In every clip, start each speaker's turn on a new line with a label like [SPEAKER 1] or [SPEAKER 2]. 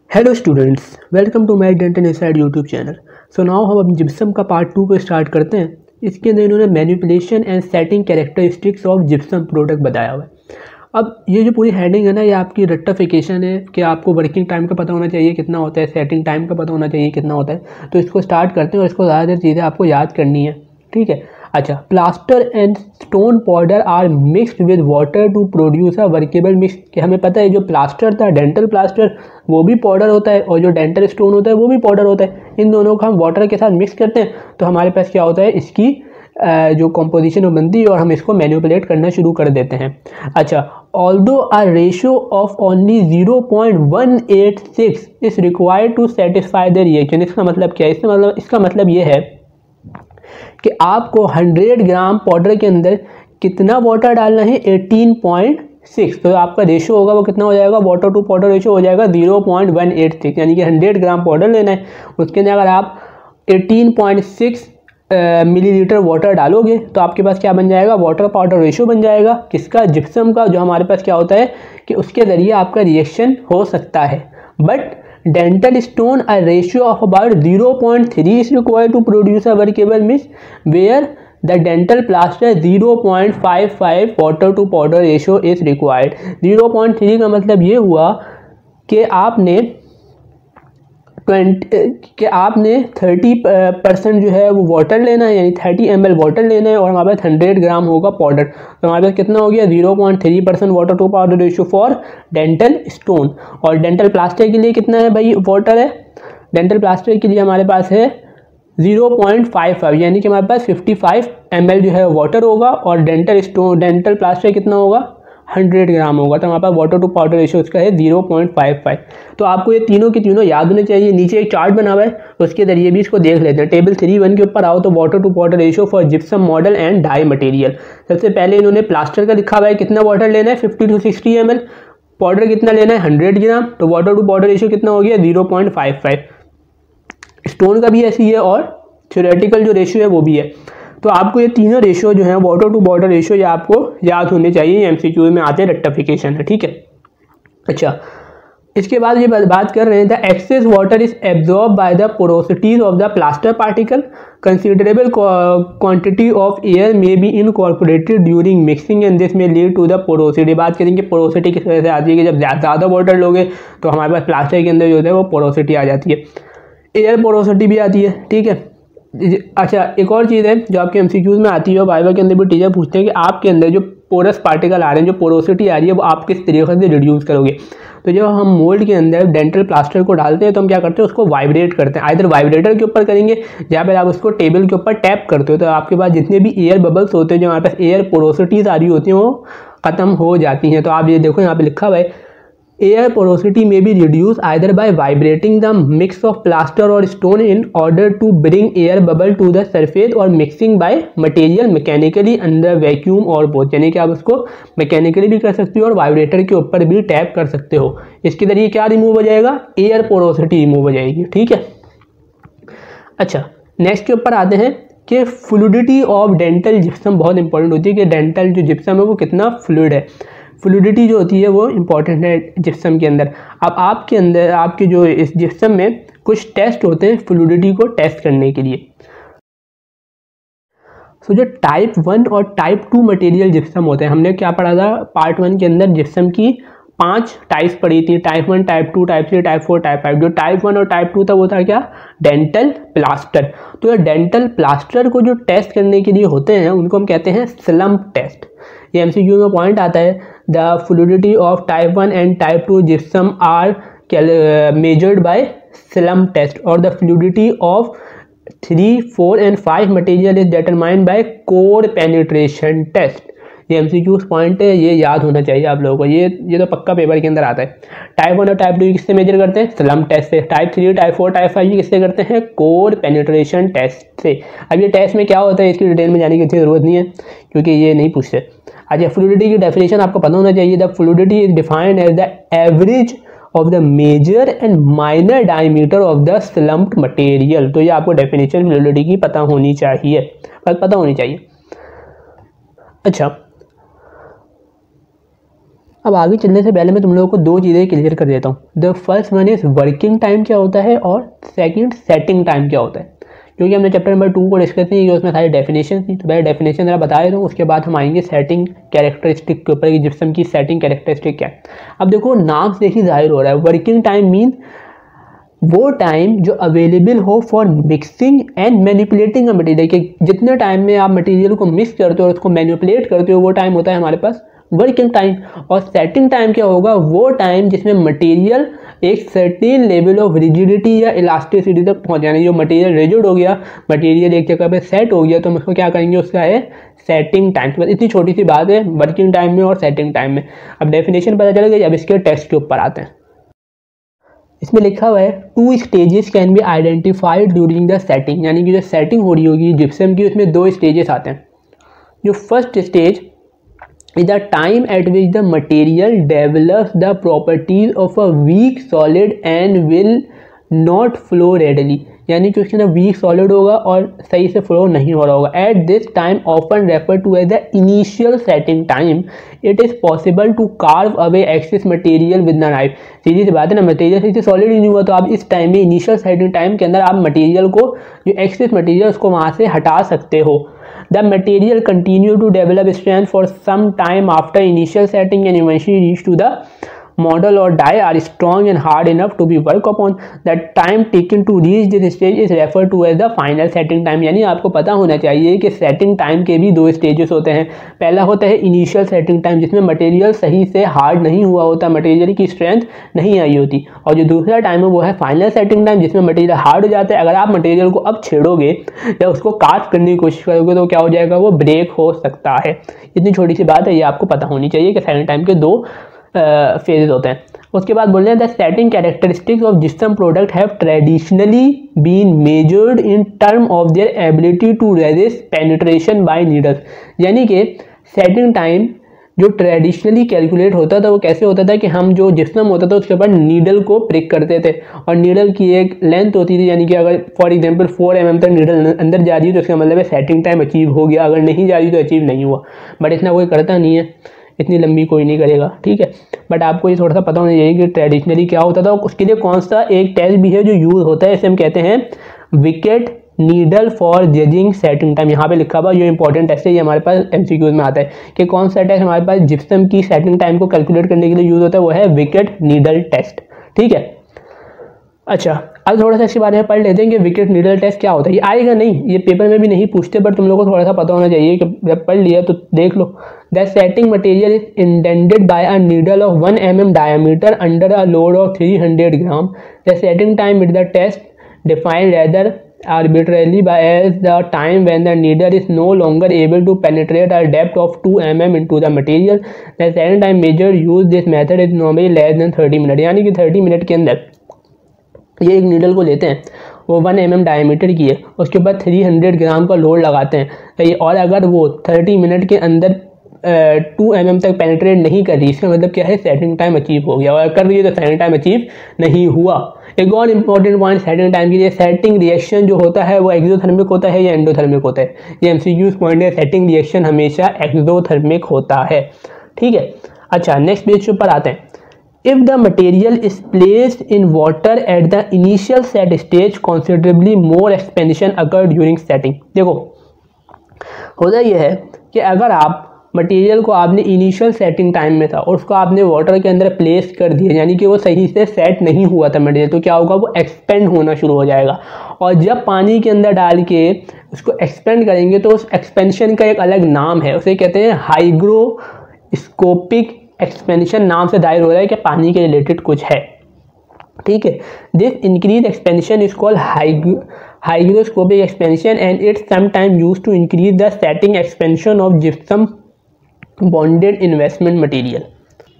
[SPEAKER 1] Hello students, welcome to my dental inside YouTube channel. So now हम अब gypsum का part 2 को start करते हैं। इसके अंदर इन्होंने manipulation and setting characteristics of gypsum product बताया हुआ है। अब ये जो पूरी हेडिंग है ना, ये आपकी रेक्टिफिकेशन है कि आपको वर्किंग टाइम का पता होना चाहिए कितना होता है, सेटिंग टाइम का पता होना चाहिए कितना होता है। तो इसको स्टार्ट करते हैं और इसको ज़्यादातर चीज़ें आपको याद करनी है, ठीक है। अच्छा, plaster and stone powder are mixed with water to produce a workable mix. कि हमें पता है जो प्लास्टर था, डेंटल प्लास्टर, वो भी पाउडर होता है, और जो डेंटल स्टोन होता है वो भी पाउडर होता है। इन दोनों को हम वाटर के साथ मिक्स करते हैं तो हमारे पास क्या होता है, इसकी जो कॉम्पोजिशन बनती है और हम इसको मैनिपुलेट करना शुरू कर देते हैं। अच्छा, although a ratio of only 0.186 is required to satisfy the reaction. इसका मतलब क्या है? इसका मतलब ये है कि आपको 100 ग्राम पाउडर के अंदर कितना वाटर डालना है, 18.6। तो आपका रेशियो होगा वो कितना हो जाएगा, वाटर टू पाउडर रेशियो हो जाएगा 0.186। यानी कि 100 ग्राम पाउडर लेना है, उसके अंदर अगर आप 18.6 मिलीलीटर वाटर डालोगे तो आपके पास क्या बन जाएगा, वाटर पाउडर रेशियो बन जाएगा। किसका? जिप्सम का। जो हमारे पास क्या होता है कि उसके ज़रिए आपका रिएक्शन हो सकता है। But dental stone a ratio of about 0.3 is required to produce a workable mix, where the dental plaster 0.55 water to powder ratio is required। 0.3 का मतलब ये हुआ कि आपने 30% जो है वो वाटर लेना है, यानी 30 ml वाटर लेना है, और हमारे पास 100 ग्राम होगा पाउडर। तो हमारे पास कितना हो गया, 0.3% water to powder ratio for dental stone. और डेंटल प्लास्टर के लिए कितना है भाई वाटर है? डेंटल प्लास्टर के लिए हमारे पास है 0.55, यानी कि हमारे पास 55 ml जो है वाटर होगा, और डेंटल प्लास्टर कितना होगा, 100 ग्राम होगा। तो हमारे पास वाटर टू पाउडर रेशियो उसका है 0.55। तो आपको ये तीनों की तीनों याद होने चाहिए। नीचे एक चार्ट बना हुआ है, उसके जरिए भी इसको देख लेते हैं। टेबल 3.1 के ऊपर आओ तो water to powder ratio for gypsum model and die material. सबसे पहले इन्होंने प्लास्टर का लिखा हुआ है कितना वाटर लेना है, 50 to 60 ml। पाउडर कितना लेना है, 100 ग्राम। तो वाटर टू पाउडर रेशियो कितना हो गया, 0.55। स्टोन का भी ऐसी है, और थ्योरेटिकल जो रेशियो है वो भी है। तो आपको ये तीनों रेशियो जो है वाटर टू वाटर रेशियो, ये आपको याद होने चाहिए। एमसीक्यू में आते हैं, रेक्टिफिकेशन है, ठीक है। अच्छा, इसके बाद ये बात कर रहे हैं, the excess water is absorb by the porosities of the plaster particle. Considerable quantity of air may be incorporated during mixing and this may lead to the porosity. बात करेंगे पोरोसिटी किस वजह से आती है कि जब ज़्यादा वाटर लोगे तो हमारे पास प्लास्टर के अंदर जो है वो पोरोसिटी आ जाती है, एयर पोरोसिटी भी आती है, ठीक है। अच्छा, एक और चीज़ है जो आपके एमसीक्यूज में आती है, और वाइवा के अंदर भी टीचर पूछते हैं कि आपके अंदर जो पोरस पार्टिकल आ रहे हैं, जो पोरोसिटी आ रही है, वो आप किस तरीके से रिड्यूस करोगे। तो जब हम मोल्ड के अंदर डेंटल प्लास्टर को डालते हैं तो हम क्या करते हैं, उसको वाइब्रेट करते हैं। आइदर वाइब्रेटर के ऊपर करेंगे, जहाँ पर आप उसको टेबल के ऊपर टैप करते हो तो आपके पास जितने भी एयर बबल्स होते हैं, जो हमारे पास एयर पोरोसिटीज आ रही होती हैं, वो ख़त्म हो जाती हैं। तो आप ये देखो, यहाँ पे लिखा हुआ है, air porosity may be reduced either by vibrating the mix of plaster or stone in order to bring air bubble to the surface, or mixing by material mechanically under vacuum or both। यानी कि आप उसको mechanically भी कर सकते हो और vibrator के ऊपर भी टैप कर सकते हो। इसके जरिए क्या रिमूव हो जाएगा, एयर पोरोसिटी रिमूव हो जाएगी, ठीक है। अच्छा, नेक्स्ट के ऊपर आते हैं कि फ्लूइडिटी ऑफ डेंटल जिप्सम बहुत इंपॉर्टेंट होती है, कि डेंटल जो जिप्सम है वो कितना फ्लूइड है। फ्लूइडिटी जो होती है वो इम्पॉर्टेंट है जिप्सम के अंदर। अब आपके अंदर आपके जो इस जिप्सम में कुछ टेस्ट होते हैं फ्लूइडिटी को टेस्ट करने के लिए। तो जो टाइप 1 और टाइप 2 मटेरियल जिप्सम होते हैं, हमने क्या पढ़ा था पार्ट 1 के अंदर, जिप्सम की 5 टाइप्स पढ़ी थी, type 1, type 2, type 3, type 4, type 5। जो टाइप 1 और टाइप 2 था वो था क्या, डेंटल प्लास्टर। तो ये डेंटल प्लास्टर को जो टेस्ट करने के लिए होते हैं उनको हम कहते हैं स्लम्प टेस्ट। ये एमसीक्यू में पॉइंट आता है, the fluidity of type 1 and type 2 gypsum are measured by slump test, और the fluidity of 3, 4 and 5 material is determined by core penetration test. ये एमसीक्यूज पॉइंट है, ये याद होना चाहिए आप लोगों को। ये तो पक्का पेपर के अंदर आता है। टाइप 1 और टाइप 2 किससे मेजर करते हैं, स्लम्प टेस्ट से। टाइप 3, टाइप 4, टाइप 5 किससे करते हैं, कोर पेनिट्रेशन टेस्ट से। अब ये टेस्ट में क्या होता है इसकी डिटेल में जाने की इतनी ज़रूरत नहीं है, क्योंकि ये नहीं पूछते। अच्छा, फ्लूइडिटी की डेफिनेशन आपको पता होना चाहिए। The fluidity is defined as the average of the major and minor diameter of the slumped material. तो ये आपको डेफिनेशन फ्लूइडिटी की पता होनी चाहिए, पता होनी चाहिए। अच्छा, अब आगे चलने से पहले मैं तुम लोगों को दो चीज़ें क्लियर कर देता हूँ। The first one is working time क्या होता है और सेकंड सेटिंग टाइम क्या होता है, क्योंकि हमने चैप्टर नंबर 2 को डिस्कस नहीं किया, उसमें सारी डेफिनेशन थी। तो पहले डेफिनेशन जरा बता देता हूँ, उसके बाद हम आएंगे सेटिंग कैरेक्टरिस्टिक के ऊपर कि जिप्सम की सेटिंग कैरेक्टरिस्टिक क्या है। अब देखो नाम से ही जाहिर हो रहा है, वर्किंग टाइम मीन वो टाइम जो अवेलेबल हो for mixing and manipulating a material, कि जितने टाइम में आप मटीरियल को मिक्स करते हो और उसको मैनिपुलेट करते हो वो टाइम होता है हमारे पास वर्किंग टाइम। और सेटिंग टाइम क्या होगा, वो टाइम जिसमें मटेरियल एक सर्टेन लेवल ऑफ रिजिडिटी या इलास्टिसिटी तक पहुंच जाने, जो मटेरियल रिजिड हो गया, मटेरियल एक जगह पे सेट हो गया, तो हम उसको क्या करेंगे, उसका है सेटिंग टाइम। बस इतनी छोटी सी बात है वर्किंग टाइम में और सेटिंग टाइम में। अब डेफिनेशन पता चल गई, अब इसके टेस्ट के ऊपर आते हैं। इसमें लिखा हुआ है 2 stages can be identified during the setting, यानी कि जो सेटिंग हो रही होगी जिप्सम की उसमें 2 स्टेजेस आते हैं। जो first stage is the time at which the material develops the properties of a weak solid and will not flow readily, यानी कि उसके अंदर वीक सॉलिड होगा और सही से फ्लो नहीं हो रहा होगा। At this time often refer to as the initial setting time, it is possible to carve away excess material with the knife. सीधी सी बात है ना, मटेरियल सही से सॉलिड ही नहीं हुआ, तो आप इस टाइम में इनिशियल सेटिंग टाइम के अंदर आप मटेरियल को, जो एक्सेस मटेरियल उसको वहाँ से हटा सकते हो। The material continue to develop strength for some time after initial setting and eventually reach to the model or die are strong and hard enough to be worked upon. The time taken to reach this stage is referred to as the final setting time। यानी आपको पता होना चाहिए कि setting time के भी 2 stages होते हैं। पहला होता है इनिशियल सेटिंग टाइम, जिसमें मटेरियल सही से हार्ड नहीं हुआ होता, मटेरियल की स्ट्रेंथ नहीं आई होती। और जो दूसरा टाइम है वो है फाइनल सेटिंग टाइम, जिसमें मटेरियल हार्ड हो जाता है। अगर आप मटेरियल को अब छेड़ोगे या उसको कास्ट करने की कोशिश करोगे तो क्या हो जाएगा, वो ब्रेक हो सकता है। इतनी छोटी सी बात है, ये आपको पता होनी चाहिए कि सेटिंग टाइम के 2 फेजेस होते हैं। उसके बाद बोल रहे हैं the setting characteristics of gypsum product have traditionally been measured in term of their ability to resist penetration by needles. यानी कि सेटिंग टाइम जो ट्रेडिशनली कैलकुलेट होता था वो कैसे होता था कि हम जो जिप्सम होता था उसके ऊपर नीडल को प्रिक करते थे, और नीडल की एक लेंथ होती थी, यानी कि अगर फॉर एग्जांपल 4 mm तक नीडल अंदर जा रही है तो उसका मतलब है सेटिंग टाइम अचीव हो गया, अगर नहीं जा रही तो अचीव नहीं हुआ। बट इतना कोई करता नहीं है, इतनी लंबी कोई नहीं करेगा, ठीक है। बट आपको ये थोड़ा सा पता होना चाहिए कि ट्रेडिशनली क्या होता था। उसके लिए कौन सा एक टेस्ट भी है जो यूज़ होता है, इसे हम कहते हैं wicket needle for judging setting time. यहाँ पे लिखा हुआ, ये इंपॉर्टेंट टेस्ट है, ये हमारे पास MCQs में आता है कि कौन सा टेस्ट हमारे पास जिप्सम की सेटिंग टाइम को कैलकुलेट करने के लिए यूज़ होता है, वो है विकेट नीडल टेस्ट, ठीक है। अच्छा, अब थोड़ा सा इसके बारे में पढ़ लेते हैं कि विकेट नीडल टेस्ट क्या होता है। ये आएगा नहीं, ये पेपर में भी नहीं पूछते, बट तुम लोगों को थोड़ा सा पता होना चाहिए कि जब पढ़ लिया तो देख लो। The setting material is indented by a needle of 1 mm diameter under a load of 300 gram. The setting time is the test defined rather arbitrarily by as the time when the needle is no longer able to penetrate a depth of 2 mm into the material. The second time measured use this method is normally less than 30 minutes। यानी कि 30 minute के अंदर ये एक needle को लेते हैं, वो 1 mm डायमीटर की है, उसके बाद 300 ग्राम का लोड लगाते हैं, और अगर वो 30 मिनट के अंदर 2 mm तक पेनिट्रेट नहीं कर रही, इसका मतलब क्या है, सेटिंग टाइम अचीव हो गया, और कर रही है तो सेटिंग टाइम अचीव नहीं हुआ। एक और इंपॉर्टेंट पॉइंट सेटिंग टाइम के लिए, सेटिंग रिएक्शन जो होता है वो एक्सोथर्मिक होता है या एंडोथर्मिक होता है। ये MCQ पॉइंट है, सेटिंग रिएक्शन हमेशा एक्सोथर्मिक होता है, ठीक है। अच्छा, नेक्स्ट पेज के ऊपर आते हैं। If the material is placed in water at the initial set stage, considerably more expansion occur during setting। देखो होता यह है कि अगर आप मटेरियल को आपने इनिशियल सेटिंग टाइम में था और उसको आपने वाटर के अंदर प्लेस कर दिया, यानी कि वो सही से सेट नहीं हुआ था मटेरियल, तो क्या होगा, वो एक्सपेंड होना शुरू हो जाएगा। और जब पानी के अंदर डाल के उसको एक्सपेंड करेंगे तो उस एक्सपेंशन का एक अलग नाम है, उसे कहते हैं हाइग्रोस्कोपिक एक्सपेंशन। नाम से जाहिर हो रहा है कि पानी के रिलेटेड कुछ है, ठीक है। This increase expansion is called hygroscopic expansion and it's sometime used to increase the setting expansion of gypsum bonded investment material.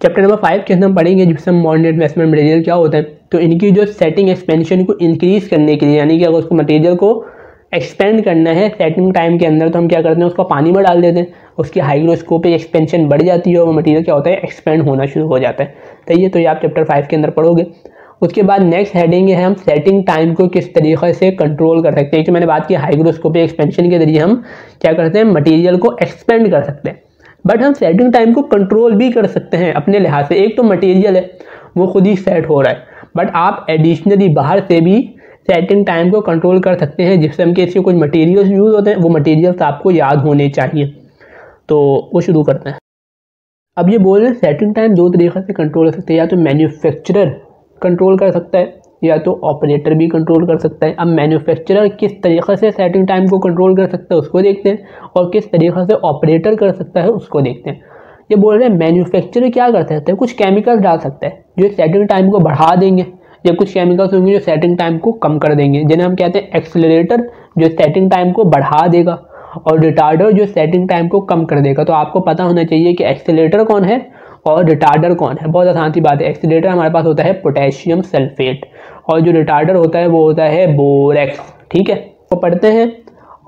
[SPEAKER 1] Chapter number 5 के अंदर हम पढ़ेंगे जिप्सम बॉन्डेड इन्वेस्टमेंट मटेरियल क्या होता है। तो इनकी जो सेटिंग एक्सपेंशन को इंक्रीज करने के लिए, यानी कि अगर उसको मटेरियल को एक्सपेंड करना है सेटिंग टाइम के अंदर, तो हम क्या करते हैं, उसको पानी में डाल देते हैं, उसकी हाइग्रोस्कोपिक एक्सपेंशन बढ़ जाती है और वो मटेरियल क्या होता है, एक्सपेंड होना शुरू हो जाता है। तो ये तो ये आप चैप्टर 5 के अंदर पढ़ोगे। उसके बाद नेक्स्ट हेडिंग है हम सेटिंग टाइम को किस तरीके से कंट्रोल कर सकते हैं। जो मैंने बात की हाइग्रोस्कोपिक एक्सपेंशन के जरिए हम क्या करते हैं, मटेरियल को एक्सपेंड कर सकते हैं। बट हम सेटिंग टाइम को कंट्रोल भी कर सकते हैं अपने लिहाज से। एक तो मटेरियल है वो खुद ही सेट हो रहा है, बट आप एडिशनली बाहर से भी सेटिंग टाइम को कंट्रोल कर सकते हैं। जिसम के इसके कुछ मटेरियल्स यूज़ होते हैं, वो मटेरियल्स आपको याद होने चाहिए। तो वो शुरू करते हैं। अब ये बोल रहे हैं सेटिंग टाइम दो तरीक़े से कंट्रोल कर सकते हैं, या तो मैन्युफैक्चरर कंट्रोल कर सकता है या तो ऑपरेटर भी कंट्रोल कर सकता है। अब मैन्युफैक्चरर किस तरीक़े से सेटिंग टाइम को कंट्रोल कर सकता है उसको देखते हैं, और किस तरीक़े से ऑपरेटर कर सकता है उसको देखते हैं। ये बोल रहे हैं मैन्युफैक्चरर क्या कर सकता है, कुछ केमिकल्स डाल सकता है जो सेटिंग टाइम को बढ़ा देंगे, या कुछ केमिकल्स होंगे जो सेटिंग टाइम को कम कर देंगे, जिन्हें हम कहते हैं एक्सेलरेटर जो सेटिंग टाइम को बढ़ा देगा, और रिटार्डर जो सेटिंग टाइम को कम कर देगा। तो आपको पता होना चाहिए कि एक्सेलरेटर कौन है और रिटार्डर कौन है। बहुत आसान सी बात है। एक्सेलरेटर हमारे पास होता है पोटेशियम सल्फेट, और जो रिटार्डर होता है वो होता है बोरेक्स। ठीक है, तो पढ़ते हैं।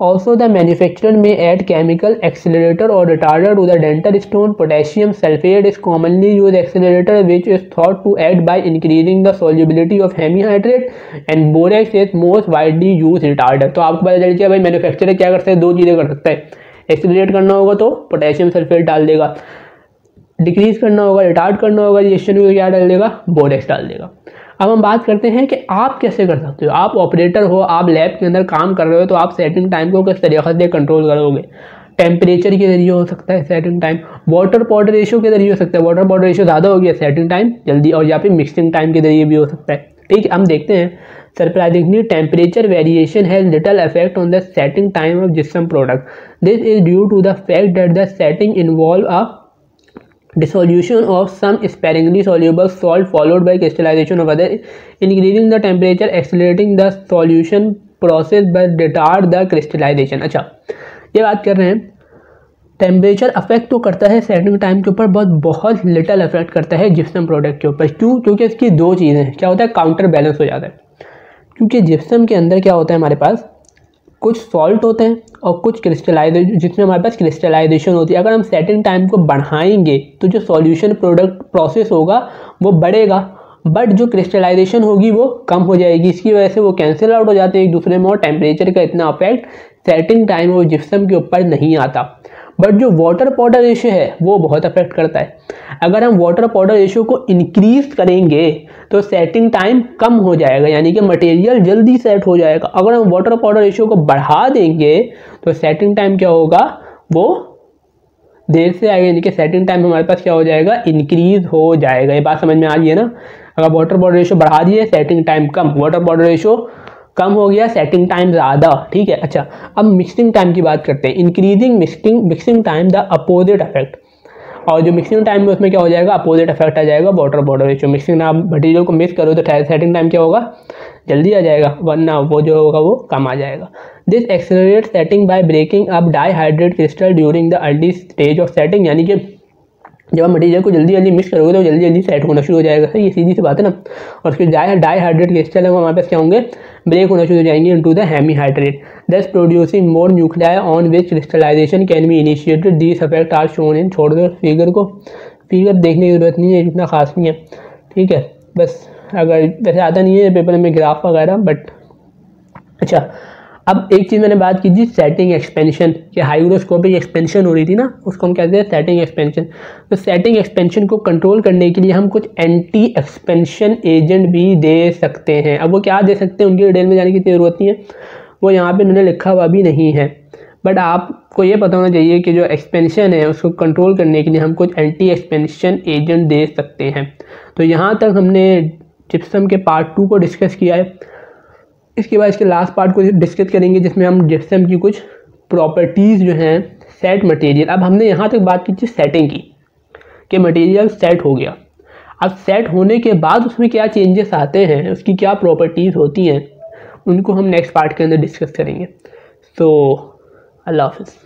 [SPEAKER 1] Also the manufacturer may add chemical accelerator और retarder to the dental stone. Potassium sulphate is commonly use accelerator which is thought to aid by increasing the solubility of hemihydrate, and borax is most widely use retarder. तो आपको पता चल गया भाई manufacturer क्या कर सकते हैं, दो चीज़ें कर सकता है। एक्सेलरेट करना होगा तो पोटेशियम सल्फेट डाल देगा, डिक्रीज करना होगा, रिटार्ड करना होगा रिएक्शन को क्या डाल देगा, बोरेक्स डाल देगा। अब हम बात करते हैं कि आप कैसे कर सकते हो। आप ऑपरेटर हो, आप लैब के अंदर काम कर रहे हो, तो आप सेटिंग टाइम को किस तरीके से कंट्रोल करोगे। टेम्परेचर के जरिए हो सकता है setting time, water powder ratio के जरिए हो सकता है, वाटर पाउडर रेशियो ज़्यादा हो गया सेटिंग टाइम जल्दी, और या फिर मिक्सिंग टाइम के जरिए भी हो सकता है। ठीक है, हम देखते हैं। Surprisingly temperature variation has little effect on the setting time of gypsum product. This is due to the fact that the setting involve a dissolution of some sparingly soluble salt followed by crystallization of other. Increasing the temperature accelerating the solution process but retard the crystallization। अच्छा, ये बात कर रहे हैं temperature affect तो करता है setting time के ऊपर, बहुत लिटल अफेक्ट करता है जिप्सम प्रोडक्ट के ऊपर। क्यों? क्योंकि इसकी दो चीज़ें हैं। क्या होता है, काउंटर बैलेंस हो जाता है। क्योंकि जिप्सम के अंदर क्या होता है, हमारे पास कुछ सॉल्ट होते हैं और कुछ क्रिस्टलाइजेशन, जिसमें हमारे पास क्रिस्टलाइजेशन होती है। अगर हम सेटिंग टाइम को बढ़ाएंगे तो जो सॉल्यूशन प्रोडक्ट प्रोसेस होगा वो बढ़ेगा, बट जो क्रिस्टलाइजेशन होगी वो कम हो जाएगी। इसकी वजह से वो कैंसिल आउट हो जाते हैं एक दूसरे में, और टेम्परेचर का इतना अफेक्ट सेटिंग टाइम और जिप्सम के ऊपर नहीं आता। बट जो वाटर पाउडर रेशियो है वो बहुत अफेक्ट करता है। अगर हम वाटर पाउडर रेशियो को इंक्रीज करेंगे तो सेटिंग टाइम कम हो जाएगा, यानी कि मटेरियल जल्दी सेट हो जाएगा। अगर हम वाटर पाउडर रेशियो को बढ़ा देंगे तो सेटिंग टाइम क्या होगा, वो देर से आएगा, यानी कि सेटिंग टाइम हमारे पास क्या हो जाएगा, इंक्रीज हो जाएगा। ये बात समझ में आ रही है ना। अगर वाटर पाउडर रेशियो बढ़ा दिए सेटिंग टाइम कम, वाटर पाउडर रेशियो कम हो गया सेटिंग टाइम ज़्यादा। ठीक है, अच्छा अब मिक्सिंग टाइम की बात करते हैं। Increasing mixing time the opposite effect, और जो मिक्सिंग टाइम में उसमें क्या हो जाएगा, अपोजिट इफेक्ट आ जाएगा वाटर पाउडर रेशियो। मिक्सिंग आप मटीरियल को मिक्स करो तो सेटिंग टाइम क्या होगा, जल्दी आ जाएगा, वरना वो जो होगा वो कम आ जाएगा। This accelerate setting by breaking up dihydrate crystal during the early stage of setting, यानी कि जब आप मटीरियल को जल्दी जल्दी मिक्स करोगे तो जल्दी जल्दी सेट होना शुरू हो जाएगा। सही, ये सीधी सी बात है ना। और उसके डाईहाइड्रेट क्रिस्टल है वो हमारे पास क्या होंगे, ब्रेक होना शुरू हो जाएंगे into the hemihydrate, thus producing more nuclei on which crystallization can be initiated. These effect are shown in. छोड़ दो फिगर को, फिगर देखने की जरूरत नहीं है, इतना खास नहीं है। ठीक है, बस अगर वैसे आता नहीं है पेपर में ग्राफ वगैरह, बट अच्छा अब एक चीज़ मैंने बात की थी सेटिंग एक्सपेंशन, कि हाइग्रोस्कोपिक एक्सपेंशन हो रही थी ना, उसको हम कहते हैं सेटिंग एक्सपेंशन। तो सेटिंग एक्सपेंशन को कंट्रोल करने के लिए हम कुछ एंटी एक्सपेंशन एजेंट भी दे सकते हैं। अब वो क्या दे सकते हैं उनकी डिटेल में जाने की ज़रूरत नहीं है, वो यहाँ पे उन्होंने लिखा हुआ भी नहीं है। बट आपको ये पता होना चाहिए कि जो एक्सपेंशन है उसको कंट्रोल करने के लिए हम कुछ एंटी एक्सपेंशन एजेंट दे सकते हैं। तो यहाँ तक हमने जिप्सम के पार्ट 2 को डिस्कस किया है। इसके बाद इसके लास्ट पार्ट को डिस्कस करेंगे जिसमें हम जिप्सम की कुछ प्रॉपर्टीज़ जो हैं सेट मटेरियल। अब हमने यहाँ तक बात की थी सेटिंग की, कि मटेरियल सेट हो गया। अब सेट होने के बाद उसमें क्या चेंजेस आते हैं, उसकी क्या प्रॉपर्टीज़ होती हैं, उनको हम नेक्स्ट पार्ट के अंदर डिस्कस करेंगे। तो अल्लाह हाफ़िज़।